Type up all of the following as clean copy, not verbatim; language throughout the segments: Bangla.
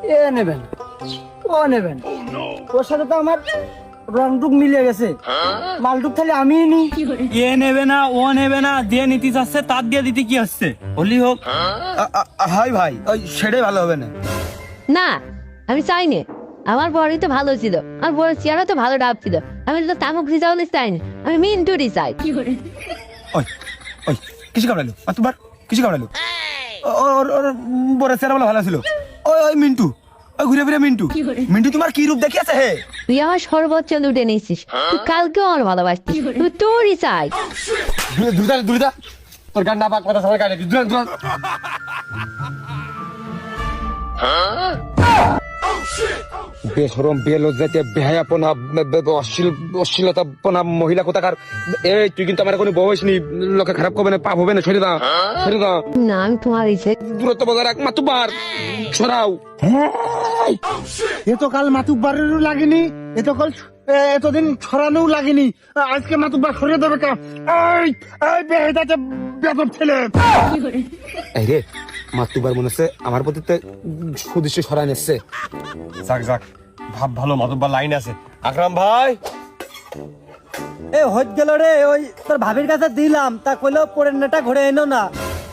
এ নেবেন, ও নেবেন, ওর সাথে তো আমার রংটুক মিলে গেছে, মালটুক খালি আমিই নি। এ নেবে না, ও নেবে না, দিয়ে নিতে চাচ্ছে, তার দিয়ে দিতে কি হচ্ছে? হলি হোক। হাই ভাই, ওই সেটাই ভালো হবে না। না আমি চাই না, আমার বড়ই তো ভালো ছিল, আমার বড় চেয়ারও তো ভালো ডাব ছিল, আমি তো তামুক রিজাউলি চাই না, আমি মিন্টুরি চাই। ওই ওই কিছু কামড়ালো তোমার, কিছু কামড়ালো। ওর ওর বড় চেহারা বলে ভালো ছিল। ওই ওই মিন্টু, ওই ঘুরে ফিরে মিন্টু, মিন্টু তোমার কি রূপ দেখিয়েছে হে? তুই আমার সর্বোচ্চ লুটে নিয়েছিস, তুই কালকেও আমার ভালোবাসতিস, তুই তোরই চাই। দুটা দুটা তোর গান না পাক কথা সবাই গাড়ি দুটা দুটা। বেশরম বেলজ্জাতে বেহায়াপনা অশ্লীলতাপনা মহিলা কোথাকার। এই তুই কিন্তু আমার কোনো বয়স নি, লোকে খারাপ করবে না, পাপ হবে না, ছেড়ে দাও ছেড়ে দাও। না আমি তোমারই চাই। দূরত্ব বজায় রাখ, মাতুবার সরাও। এ তো কাল মাতুব্বারেরও লাগেনি, এ তো কাল এতদিন ছড়ানোও লাগেনি, আজকে মাতুব্বার সরিয়ে দেবে কা? এই এই বেহেদাতে বেদব ছেলে। এই রে মাতুবার মনে হচ্ছে আমার প্রতি সুদৃশ্য সরাই নিচ্ছে। যাক যাক, ভাব ভালো, মাতুব্বার লাইন আছে। আকরাম ভাই, এ হয়ে গেল রে, ওই তোর ভাবির কাছে দিলাম, তা কইলো পরের নেটা ঘুরে এনো না,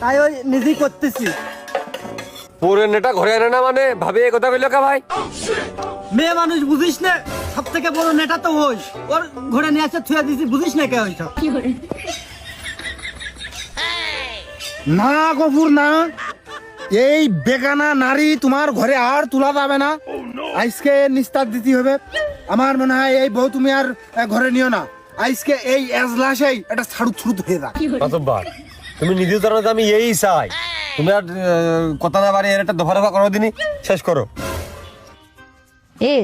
তাই ওই নিজেই করতেছি। পুরের নেটা ঘরে আনে না মানে? ভাবি এই কথা কইলো কা ভাই? মেয়ে মানুষ বুঝিস না, সব থেকে বড় নেটা তো ওই, ওর ঘুরে নিয়ে আসে থুয়ে দিছি, বুঝিস না কে ওইসব? না গফুর না, এই বেগানা নারী তোমার ঘরে আর তোলা যাবে না, আজকে নিস্তার দিতে হবে। আমার মনে হয় এই বউ তুমি আর ঘরে নিও না, আজকে এই এজলাসেই এটা ছাড়ুত ছুড়ুত হয়ে যাক। মাতুব্বার, তুমি নিজেও জানো যে আমি এই চাই। তুমি আর কথা না বাড়ি এর একটা দফা দফা করো, দিনই শেষ করো। এ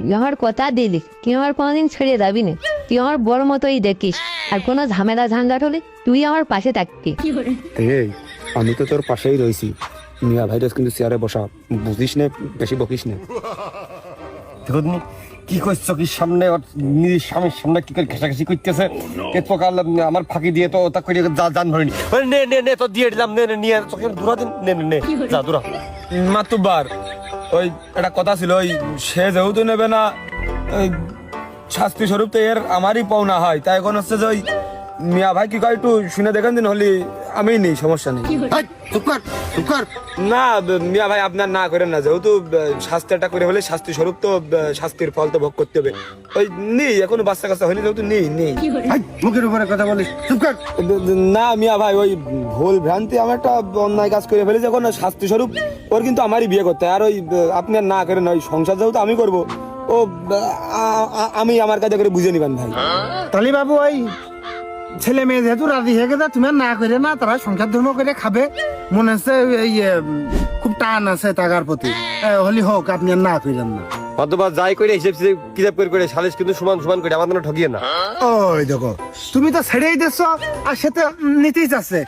তুই আমার কথা দিলি, তুই আমার কোনোদিন ছেড়ে যাবি না, তুই আমার বড় মতোই দেখিস, আর কোনো ঝামেলা ঝাঙ্গাট হলে তুই আমার পাশে থাকবি। এই আমি তো তোর পাশেই রয়েছি, মিয়া ভাইরাস কিন্তু চেয়ারে বসা, বুঝিস না, বেশি বকিস না। দেখো তুমি কি করছো, কি সামনে ওর নিজের স্বামীর সামনে কি করে ঘেঁষাঘেঁষি করতেছে। এতকাল আমার ফাঁকি দিয়ে তো তা করে জান ধরিনি। নে নে নে, তো দিয়ে দিলাম, নে নে নিয়ে তোকে দূরা দিন, নে নে নে যা দূরা। মাতুবার ওই একটা কথা ছিল, ওই সে যেহেতু নেবে না, ওই শাস্তি স্বরূপ তো এর আমারই পাওনা হয়, তাই এখন হচ্ছে যে ওই মিয়া ভাই কি কয় একটু শুনে দেখেন দিন, হলি আমি নেই, সমস্যা নেই। চুপ কর চুপ কর। না মিয়া ভাই আপনার না করেন না, যেহেতু শাস্তিটা করে হলে শাস্তি স্বরূপ তো শাস্তির ফল তো ভোগ করতে হবে। ওই নেই এখনো বাচ্চা কাচ্চা হয়নি, যেহেতু নেই নেই। এই, মুখের উপরে কথা বলিস, চুপ কর। না মিয়া ভাই ওই ভুল ভ্রান্তি, আমার একটা অন্যায় কাজ করে ফেলেছি, এখন শাস্তি স্বরূপ ওর কিন্তু আমারই বিয়ে করতে হয়। আর ওই আপনি আর না করেন, ওই সংসার যেহেতু আমি করবো, ও আমি আমার কাছে করে বুঝে নিবেন ভাই। তালি বাবু, ওই ছেলে মেয়ে যেহেতু রাজি হয়ে গেছে, তুমি আর না করে না, তারা সংসার ধর্ম করে খাবে, মনে হচ্ছে এই খুব টান আছে টাকার প্রতি, হলি হোক, আপনি আর না করেন না। মাতুব্বার যাই করে হিসেব কিতাব করে সালিশ কিন্তু সমান সমান করে, আমার জন্য ঠকিয়ে না। ওই দেখো, তুমি তো ছেড়েই দিচ্ছ, আর সে তো নিতেই যাচ্ছে।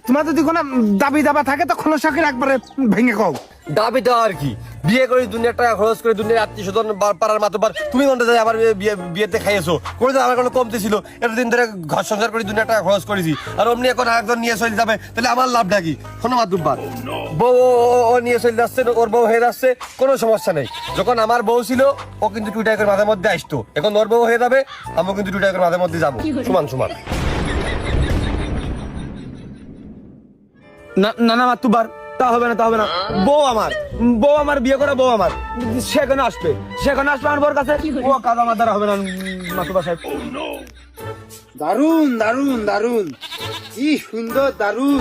তোমার যদি কোনো দাবি দাবা থাকে তো খোলসাকে একবারে ভেঙে কও। দাবিটা আর কি, বিয়ে করে দুনিয়ার টাকা খরচ করে দুনিয়ার আত্মীয় স্বজন পাড়ার মাতুব্বার, তুমি মনে যায় আমার বিয়েতে খাইয়েছো, কোনো আমার কোনো কমতে ছিল? এতদিন ধরে ঘর সংসার করে দুনিয়ার টাকা খরচ করেছি, আর অমনি এখন একজন নিয়ে চলে যাবে, তাহলে আমার লাভটা কি? কোনো মাতুব্বার বউ ও নিয়ে চলে যাচ্ছে, ওর বউ হয়ে যাচ্ছে, কোনো সমস্যা নেই। যখন আমার বউ ছিল ও কিন্তু 2 টাকার মাঝে মধ্যে আসতো, এখন ওর বউ হয়ে যাবে, আমিও কিন্তু 2 টাকার মাঝে মধ্যে যাবো, সমান সমান। না না না মাতুবার, তা হবে না, তা হবে না। বউ আমার বিয়ে করা বউ আমার, সেখানে আসবে আমার বউর কাছে, ও কাজ আমার দ্বারা হবে না মাতুবার সাহেব। দারুন দারুন দারুন, কি সুন্দর, দারুন।